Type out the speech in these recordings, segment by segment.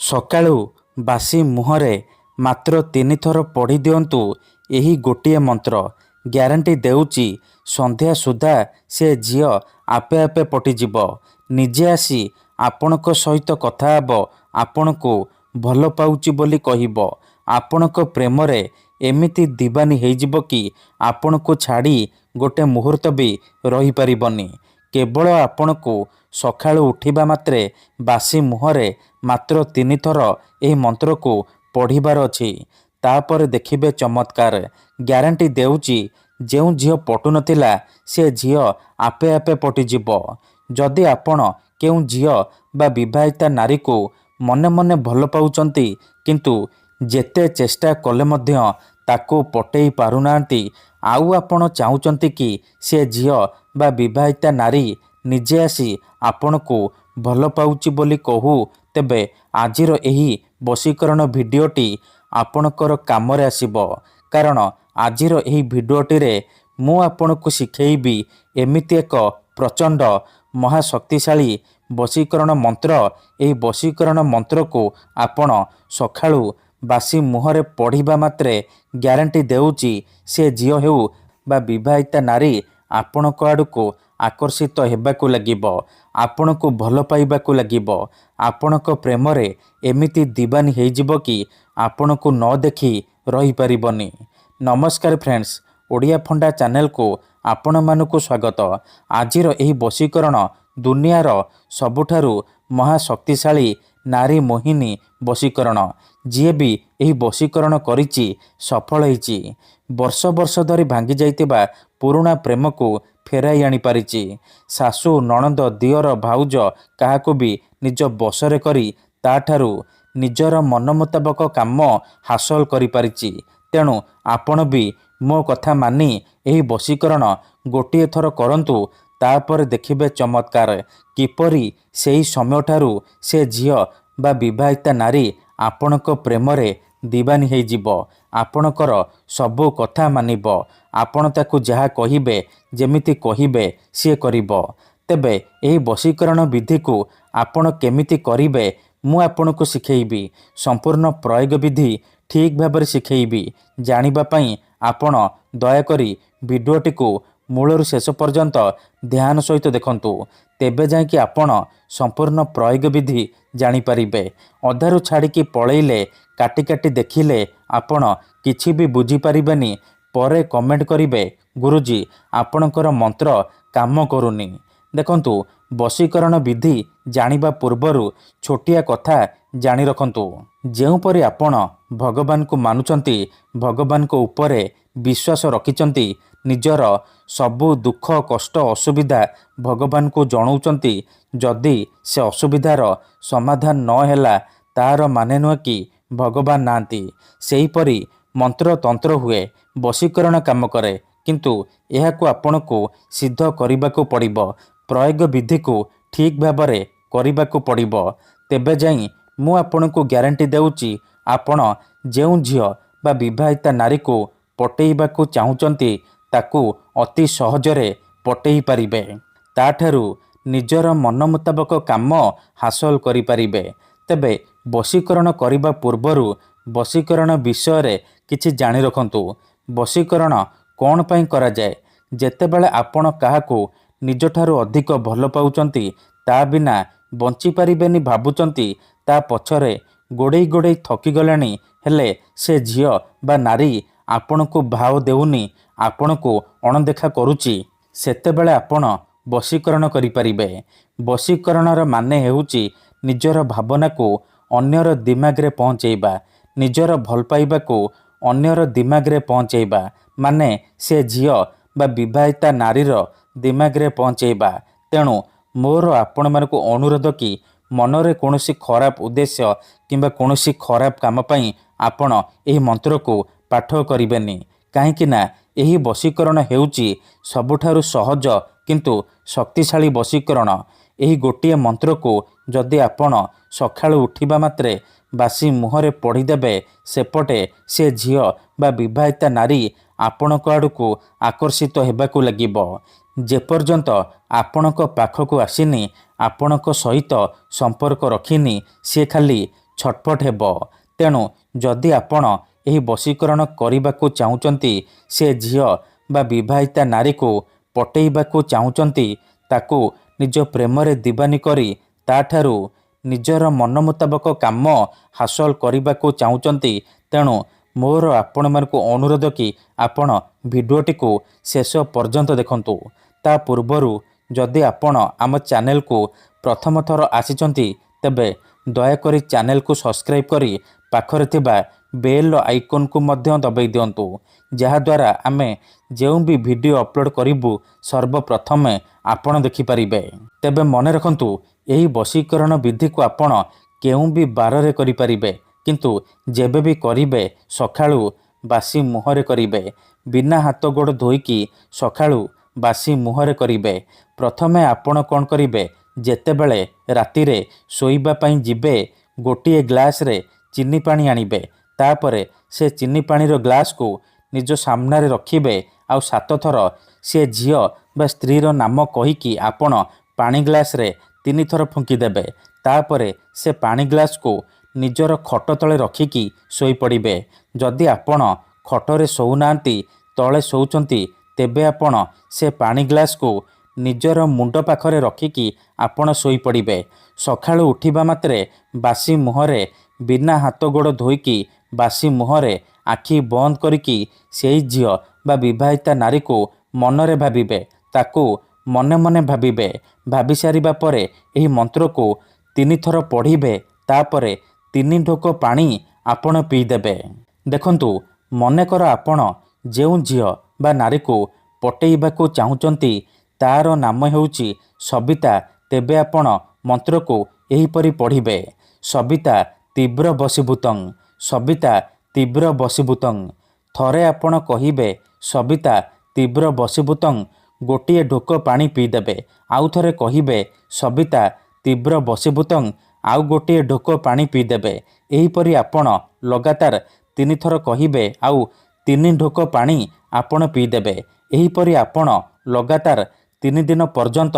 ସକାଳୁ ବାସି ମୁହଁରେ ମାତ୍ର 3 ଥର ପଢ଼ି ଦିଅନ୍ତୁ ଏହି ଗୋଟିଏ ମନ୍ତ୍ର। ଗ୍ୟାରେଣ୍ଟି ଦେଉଛି ସନ୍ଧ୍ୟା ସୁଦ୍ଧା ସେ ଝିଅ ଆପେ ଆପେ ପଟିଯିବ। ନିଜେ ଆସି ଆପଣଙ୍କ ସହିତ କଥା ହେବ, ଆପଣଙ୍କୁ ଭଲ ପାଉଛି ବୋଲି କହିବ। ଆପଣଙ୍କ ପ୍ରେମରେ ଏମିତି ଦିବାନୀ ହେଇଯିବ କି ଆପଣଙ୍କୁ ଛାଡ଼ି ଗୋଟେ ମୁହୂର୍ତ୍ତ ବି ରହିପାରିବନି। କେବଳ ଆପଣଙ୍କୁ ସକାଳୁ ଉଠିବା ମାତ୍ରେ ବାସି ମୁହଁରେ ମାତ୍ର 3 ଥର ଏହି ମନ୍ତ୍ରକୁ ପଢ଼ିବାର ଅଛି। ତାପରେ ଦେଖିବେ ଚମତ୍କାର। ଗ୍ୟାରେଣ୍ଟି ଦେଉଛି ଯେଉଁ ଝିଅ ପଟୁନଥିଲା ସେ ଝିଅ ଆପେ ଆପେ ପଟିଯିବ। ଯଦି ଆପଣ କେଉଁ ଝିଅ ବା ବିବାହିତା ନାରୀକୁ ମନେ ମନେ ଭଲ ପାଉଛନ୍ତି କିନ୍ତୁ ଯେତେ ଚେଷ୍ଟା କଲେ ମଧ୍ୟ ତାକୁ ପଟେଇ ପାରୁନାହାନ୍ତି, ଆଉ ଆପଣ ଚାହୁଁଛନ୍ତି କି ସେ ଝିଅ ବା ବିବାହିତା ନାରୀ ନିଜେ ଆସି ଆପଣଙ୍କୁ ଭଲ ପାଉଛି ବୋଲି କହୁ, ତେବେ ଆଜିର ଏହି ବଶୀକରଣ ଭିଡ଼ିଓଟି ଆପଣଙ୍କର କାମରେ ଆସିବ। କାରଣ ଆଜିର ଏହି ଭିଡ଼ିଓଟିରେ ମୁଁ ଆପଣଙ୍କୁ ଶିଖେଇବି ଏମିତି ଏକ ପ୍ରଚଣ୍ଡ ମହାଶକ୍ତିଶାଳୀ ବଶୀକରଣ ମନ୍ତ୍ର। ଏହି ବଶୀକରଣ ମନ୍ତ୍ରକୁ ଆପଣ ସକାଳୁ ବାସି ମୁହଁରେ ପଢ଼ିବା ମାତ୍ରେ ଗ୍ୟାରେଣ୍ଟି ଦେଉଛି ସେ ଝିଅ ହେଉ ବା ବିବାହିତା ନାରୀ ଆପଣଙ୍କ ଆଡ଼କୁ ଆକର୍ଷିତ ହେବାକୁ ଲାଗିବ, ଆପଣଙ୍କୁ ଭଲ ପାଇବାକୁ ଲାଗିବ। ଆପଣଙ୍କ ପ୍ରେମରେ ଏମିତି ଦିବାନୀ ହେଇଯିବ କି ଆପଣଙ୍କୁ ନ ଦେଖି ରହିପାରିବନି। ନମସ୍କାର ଫ୍ରେଣ୍ଡସ୍, ଓଡ଼ିଆ ଫଣ୍ଡା ଚ୍ୟାନେଲକୁ ଆପଣମାନଙ୍କୁ ସ୍ୱାଗତ। ଆଜିର ଏହି ବଶୀକରଣ ଦୁନିଆର ସବୁଠାରୁ ମହାଶକ୍ତିଶାଳୀ ନାରୀ ମୋହିନୀ ବଶୀକରଣ। ଯିଏ ବି ଏହି ବଶୀକରଣ କରିଛି ସଫଳ ହେଇଛି। ବର୍ଷ ବର୍ଷ ଧରି ଭାଙ୍ଗି ଯାଇଥିବା ପୁରୁଣା ପ୍ରେମକୁ ଫେରାଇ ଆଣିପାରିଛି। ଶାଶୁ, ନଣନ୍ଦ, ଦିଅର, ଭାଉଜ କାହାକୁ ବି ନିଜ ବଶରେ କରି ତାଠାରୁ ନିଜର ମନ ମୁତାବକ କାମ ହାସଲ କରିପାରିଛି। ତେଣୁ ଆପଣ ବି ମୋ କଥା ମାନି ଏହି ବଶୀକରଣ ଗୋଟିଏ ଥର କରନ୍ତୁ। ତାପରେ ଦେଖିବେ ଚମତ୍କାର। କିପରି ସେହି ସମୟଠାରୁ ସେ ଝିଅ ବା ବିବାହିତା ନାରୀ ଆପଣଙ୍କ ପ୍ରେମରେ ଦିବାନୀ ହେଇଯିବ। ଆପଣଙ୍କର ସବୁ କଥା ମାନିବ। ଆପଣ ତାକୁ ଯାହା କହିବେ, ଯେମିତି କହିବେ ସିଏ କରିବ। ତେବେ ଏହି ବଶୀକରଣ ବିଧିକୁ ଆପଣ କେମିତି କରିବେ ମୁଁ ଆପଣଙ୍କୁ ଶିଖେଇବି। ସମ୍ପୂର୍ଣ୍ଣ ପ୍ରୟୋଗ ବିଧି ଠିକ୍ ଭାବରେ ଶିଖେଇବି। ଜାଣିବା ପାଇଁ ଆପଣ ଦୟାକରି ଭିଡ଼ିଓଟିକୁ ମୂଳରୁ ଶେଷ ପର୍ଯ୍ୟନ୍ତ ଧ୍ୟାନ ସହିତ ଦେଖନ୍ତୁ। ତେବେ ଯାଇକି ଆପଣ ସମ୍ପୂର୍ଣ୍ଣ ପ୍ରୟୋଗ ବିଧି ଜାଣିପାରିବେ। ଅଧାରୁ ଛାଡ଼ିକି ପଳେଇଲେ, କାଟି କାଟି ଦେଖିଲେ ଆପଣ କିଛି ବି ବୁଝିପାରିବେନି। ପରେ କମେଣ୍ଟ କରିବେ, ଗୁରୁଜୀ ଆପଣଙ୍କର ମନ୍ତ୍ର କାମ କରୁନି। ଦେଖନ୍ତୁ, ବଶୀକରଣ ବିଧି ଜାଣିବା ପୂର୍ବରୁ ଛୋଟିଆ କଥା ଜାଣି ରଖନ୍ତୁ। ଯେଉଁପରି ଆପଣ ଭଗବାନଙ୍କୁ ମାନୁଛନ୍ତି, ଭଗବାନଙ୍କ ଉପରେ ବିଶ୍ୱାସ ରଖିଛନ୍ତି, ନିଜର ସବୁ ଦୁଃଖ କଷ୍ଟ ଅସୁବିଧା ଭଗବାନଙ୍କୁ ଜଣାଉଛନ୍ତି, ଯଦି ସେ ଅସୁବିଧାର ସମାଧାନ ନ ହେଲା ତାହାର ମାନେ ନୁହେଁ କି ଭଗବାନ ନାହାନ୍ତି। ସେହିପରି ମନ୍ତ୍ର ତନ୍ତ୍ର ହୁଏ, ବଶୀକରଣ କାମ କରେ, କିନ୍ତୁ ଏହାକୁ ଆପଣଙ୍କୁ ସିଦ୍ଧ କରିବାକୁ ପଡ଼ିବ। ପ୍ରୟୋଗ ବିଧିକୁ ଠିକ୍ ଭାବରେ କରିବାକୁ ପଡ଼ିବ। ତେବେ ଯାଇ ମୁଁ ଆପଣଙ୍କୁ ଗ୍ୟାରେଣ୍ଟି ଦେଉଛି ଆପଣ ଯେଉଁ ଝିଅ ବା ବିବାହିତା ନାରୀକୁ ପଟେଇବାକୁ ଚାହୁଁଛନ୍ତି ତାକୁ ଅତି ସହଜରେ ପଟେଇ ପାରିବେ। ତାଠାରୁ ନିଜର ମନ ମୁତାବକ କାମ ହାସଲ କରିପାରିବେ। ତେବେ ବଶୀକରଣ କରିବା ପୂର୍ବରୁ ବଶୀକରଣ ବିଷୟରେ କିଛି ଜାଣି ରଖନ୍ତୁ। ବଶୀକରଣ କ'ଣ ପାଇଁ କରାଯାଏ? ଯେତେବେଳେ ଆପଣ କାହାକୁ ନିଜଠାରୁ ଅଧିକ ଭଲ ପାଉଛନ୍ତି, ତା ବିନା ବଞ୍ଚିପାରିବେନି ଭାବୁଛନ୍ତି, ତା ପଛରେ ଗୋଡ଼େଇ ଗୋଡ଼େଇ ଥକିଗଲେଣି, ହେଲେ ସେ ଝିଅ ବା ନାରୀ ଆପଣଙ୍କୁ ଭାව ଦେଉନି, ଆପଣଙ୍କୁ ଅଣଦେଖା କରୁଛି, ସେତେବେଳେ ଆପଣ ବଶୀକରଣ କରିପାରିବେ। ବଶୀକରଣର ମାନେ ହେଉଛି ନିଜର ଭାବନାକୁ ଅନ୍ୟର ଦିମାଗରେ ପହଞ୍ଚେଇବା, ନିଜର ଭଲ ପାଇବାକୁ ଅନ୍ୟର ଦିମାଗରେ ପହଞ୍ଚେଇବା, ମାନେ ସେ ଝିଅ ବା ବିବାହିତା ନାରୀର ଦିମାଗରେ ପହଞ୍ଚେଇବା। ତେଣୁ ମୋର ଆପଣମାନଙ୍କୁ ଅନୁରୋଧ କି ମନରେ କୌଣସି ଖରାପ ଉଦ୍ଦେଶ୍ୟ କିମ୍ବା କୌଣସି ଖରାପ କାମ ପାଇଁ ଆପଣ ଏହି ମନ୍ତ୍ରକୁ ପାଠ କରିବେନି। କାହିଁକି ନା ଏହି ବଶୀକରଣ ହେଉଛି ସବୁଠାରୁ ସହଜ କିନ୍ତୁ ଶକ୍ତିଶାଳୀ ବଶୀକରଣ। ଏହି ଗୋଟିଏ ମନ୍ତ୍ରକୁ ଯଦି ଆପଣ ସକାଳୁ ଉଠିବା ମାତ୍ରେ ବାସି ମୁହଁରେ ପଢ଼ିଦେବେ, ସେପଟେ ସେ ଝିଅ ବା ବିବାହିତା ନାରୀ ଆପଣଙ୍କ ଆଡ଼କୁ ଆକର୍ଷିତ ହେବାକୁ ଲାଗିବ। ଯେପର୍ଯ୍ୟନ୍ତ ଆପଣଙ୍କ ପାଖକୁ ଆସିନି, ଆପଣଙ୍କ ସହିତ ସମ୍ପର୍କ ରଖିନି, ସିଏ ଖାଲି ଛଟପଟ ହେବ। ତେଣୁ ଯଦି ଆପଣ ଏହି ବଶୀକରଣ କରିବାକୁ ଚାହୁଁଛନ୍ତି, ସେ ଝିଅ ବା ବିବାହିତା ନାରୀକୁ ପଟେଇବାକୁ ଚାହୁଁଛନ୍ତି, ତାକୁ ନିଜ ପ୍ରେମରେ ଦିବାନୀ କରି ତାଠାରୁ ନିଜର ମନ ମୁତାବକ କାମ ହାସଲ କରିବାକୁ ଚାହୁଁଛନ୍ତି, ତେଣୁ ମୋର ଆପଣମାନଙ୍କୁ ଅନୁରୋଧ କି ଆପଣ ଭିଡ଼ିଓଟିକୁ ଶେଷ ପର୍ଯ୍ୟନ୍ତ ଦେଖନ୍ତୁ। ତା ପୂର୍ବରୁ ଯଦି ଆପଣ ଆମ ଚ୍ୟାନେଲକୁ ପ୍ରଥମ ଥର ଆସିଛନ୍ତି, ତେବେ ଦୟାକରି ଚ୍ୟାନେଲକୁ ସବସ୍କ୍ରାଇବ୍ କରି ପାଖରେ ଥିବା ବେଲ୍ ଆଇକନ୍କୁ ମଧ୍ୟ ଦବାଇ ଦିଅନ୍ତୁ, ଯାହାଦ୍ୱାରା ଆମେ ଯେଉଁ ବି ଭିଡ଼ିଓ ଅପଲୋଡ଼ କରିବୁ ସର୍ବପ୍ରଥମେ ଆପଣ ଦେଖିପାରିବେ। ତେବେ ମନେ ରଖନ୍ତୁ, ଏହି ବଶୀକରଣ ବିଧିକୁ ଆପଣ କେଉଁ ବି ବାରରେ କରିପାରିବେ, କିନ୍ତୁ ଯେବେ ବି କରିବେ ସକାଳୁ ବାସି ମୁହଁରେ କରିବେ। ବିନା ହାତ ଗୋଡ଼ ଧୋଇକି ସକାଳୁ ବାସି ମୁହଁରେ କରିବେ। ପ୍ରଥମେ ଆପଣ କ'ଣ କରିବେ, ଯେତେବେଳେ ରାତିରେ ଶୋଇବା ପାଇଁ ଯିବେ, ଗୋଟିଏ ଗ୍ଲାସରେ ଚିନି ପାଣି ଆଣିବେ। ତାପରେ ସେ ଚିନି ପାଣିର ଗ୍ଲାସକୁ ନିଜ ସାମ୍ନାରେ ରଖିବେ, ଆଉ 7 ଥର ସେ ଝିଅ ବା ସ୍ତ୍ରୀର ନାମ କହିକି ଆପଣ ପାଣି ଗ୍ଲାସରେ 3 ଥର ଫୁଙ୍କିଦେବେ। ତାପରେ ସେ ପାଣି ଗ୍ଲାସକୁ ନିଜର ଖଟ ତଳେ ରଖିକି ଶୋଇପଡ଼ିବେ। ଯଦି ଆପଣ ଖଟରେ ଶୋଉନାହାନ୍ତି, ତଳେ ଶୋଉଛନ୍ତି, ତେବେ ଆପଣ ସେ ପାଣି ଗ୍ଲାସକୁ ନିଜର ମୁଣ୍ଡ ପାଖରେ ରଖିକି ଆପଣ ଶୋଇପଡ଼ିବେ। ସକାଳୁ ଉଠିବା ମାତ୍ରେ ବାସି ମୁହଁରେ ବିନା ହାତ ଗୋଡ଼ ଧୋଇକି ବାସି ମୁହଁରେ ଆଖି ବନ୍ଦ କରିକି ସେଇ ଝିଅ ବା ବିବାହିତା ନାରୀକୁ ମନରେ ଭାବିବେ, ତାକୁ ମନେ ମନେ ଭାବିବେ। ଭାବି ସାରିବା ପରେ ଏହି ମନ୍ତ୍ରକୁ 3 ଥର ପଢ଼ିବେ। ତାପରେ 3 ଢୋକ ପାଣି ଆପଣ ପିଇଦେବେ। ଦେଖନ୍ତୁ, ମନେକର ଆପଣ ଯେଉଁ ଝିଅ ବା ନାରୀକୁ ପଟେଇବାକୁ ଚାହୁଁଛନ୍ତି, ତାର ନାମ ହେଉଛି ସବିତା, ତେବେ ଆପଣ ମନ୍ତ୍ରକୁ ଏହିପରି ପଢ଼ିବେ, ସବିତା ତୀବ୍ର ବଶୀଭୂତଂ, ସବିତା ତୀବ୍ର ବଶୀଭୂତଂ। ଥରେ ଆପଣ କହିବେ ସବିତା ତୀବ୍ର ବଶୀଭୂତଂ, ଗୋଟିଏ ଢୋକ ପାଣି ପିଇଦେବେ। ଆଉ ଥରେ କହିବେ ସବିତା ତୀବ୍ର ବଶୀଭୂତଂ, ଆଉ ଗୋଟିଏ ଢୋକ ପାଣି ପିଇଦେବେ। ଏହିପରି ଆପଣ ଲଗାତାର 3 ଥର କହିବେ, ଆଉ 3 ଢୋକ ପାଣି ଆପଣ ପିଇଦେବେ। ଏହିପରି ଆପଣ ଲଗାତାର 3 ଦିନ ପର୍ଯ୍ୟନ୍ତ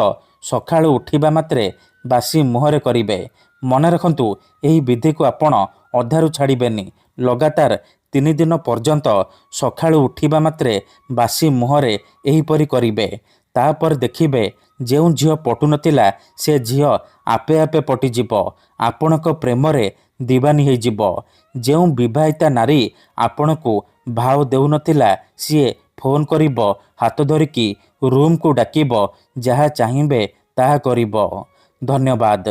ସକାଳୁ ଉଠିବା ମାତ୍ରେ ବାସି ମୁହଁରେ କରିବେ। ମନେ ରଖନ୍ତୁ, ଏହି ବିଧିକୁ ଆପଣ ଅଧାରୁ ଛାଡ଼ିବେନି। ଲଗାତାର 3 ଦିନ ପର୍ଯ୍ୟନ୍ତ ସକାଳୁ ଉଠିବା ମାତ୍ରେ ବାସି ମୁହଁରେ ଏହିପରି କରିବେ। ତାପରେ ଦେଖିବେ, ଯେଉଁ ଝିଅ ପଟୁନଥିଲା, ସେ ଝିଅ ଆପେ ଆପେ ପଟିଯିବ, ଆପଣଙ୍କ ପ୍ରେମରେ ଦିବାନୀ ହୋଇଯିବ। ଯେଉଁ ବିବାହିତା ନାରୀ ଆପଣଙ୍କୁ ଭାव ଦେଉନଥିଲା, ସିଏ ଫୋନ୍ କରିବ, ହାତ ଧରିକି ରୁମ୍କୁ ଡାକିବ, ଯାହା ଚାହିଁବେ ତାହା କରିବ। ଧନ୍ୟବାଦ।